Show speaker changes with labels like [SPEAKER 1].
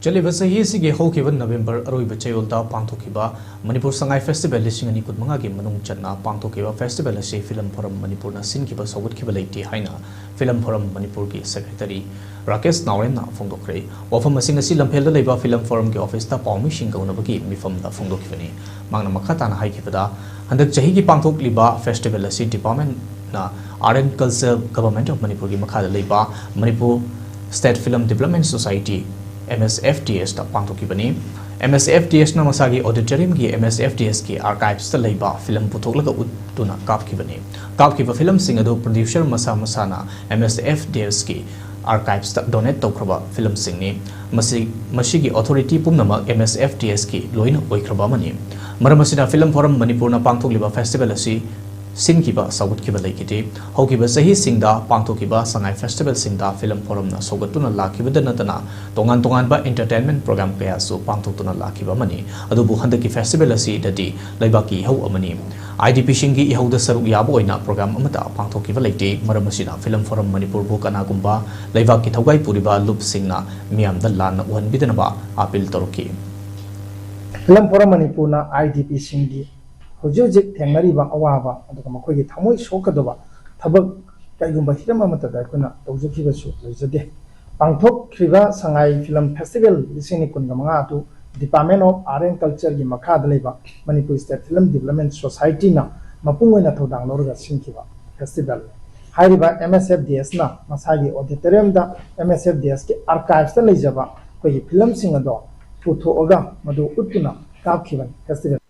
[SPEAKER 1] चलिब सही सिगे होकिब नवेंबर अरोइब चयोलदा पांथोकिबा मणिपुर संगाई फेस्टिवल लिसिंग अनि कुदमंगा गे मनुंग चन्ना पांथोकिबा फेस्टिवल असे फिल्म फोरम मणिपुरना सिनकिबा सौगतखिबा लेटे हाइना फिल्म फोरम मणिपुर की सेक्रेटरी राकेश नावरेना फोंदोखरे वफम असिंग असि लम्फेलदा लेबा फिल्म फोरम के ऑफिस ता पाउमी शिंगौनबगी मिफमदा फोंदोखिबनी मांगना मखाताना हाइखिबदा हंदक चही की पांथोकलिबा फेस्टिवल असे डिपार्टमेंट ना art and culture government of Manipur की मखादा लेबा Manipur state film development society MSFDS ता पांथोकिबनी MSFDS ना मसागी ऑडिटोरियम की MSFDS की आर्काइव्स ता लेबा फिल्म पुथोकलगा उतुना कापखिबा फिल्म सिंग अदो प्रोड्यूसर मसा मसाना MSFDS की आर्काइव्स ता डोनेट तौखरबा फिल्म सिंग ने मसी की अथॉरिटी पुमनमक MSFDS की लोइन ओइखरबा मनी मरमसिना फिल्म फोरम मणिपुर ना पांथोकलिबा फेस्टिवल असि सिनकिबा सौगतखिबा लेकिदे हौकिबा सही सिंगदा पांथोकिबा संगाई फेस्टिवल सिंगदा फिल्म फोरम ना सौगतुना लाखिबदा नतना तोंगान तोंगान बा एंटरटेनमेंट प्रोग्राम कया सो पांथोक्तुना लाखिबा मनी अदुबु हंदकी फेस्टिवल असि ददी लैबाकी हौ अमनी IDP सिंगी इहौदा सरुक याबो ओइना प्रोग्राम अमता पांथोकिबा लेते मरमसिना फिल्म फोरम मणिपुर बु कनागुंबा लैबाकी थौगाई पुरिबा लुप सिंगना मियामदा लान वहनबिदनबा अपील तरुकी
[SPEAKER 2] फिल्म फोरम मणिपुर ना IDP सिंगी हौजिक थेंगरीबा अवाबा अदुगा मखोइगे थमोइ सोकदबा थबक काइगुंबा हिरम अमतदा अखोना तौजखिबसु लैजदे पांथोखिबा संगाई फिल्म फेस्टिवल लिसिंग कुनगमंगा अदु department of art and culture की मखादा लेबा Manipur state film development society ना मपुंग ओइना थौदांग लौरगा सिंखिबा फेस्टिवल हाइरिबा MSFDS ना मसागी ऑडिटोरियम दा MSFDS के आर्काइव्स ता लेजबा कोई फिल्म सिंग अदो पुथोअगा मदु उतुना कापखिबन फेस्टिवल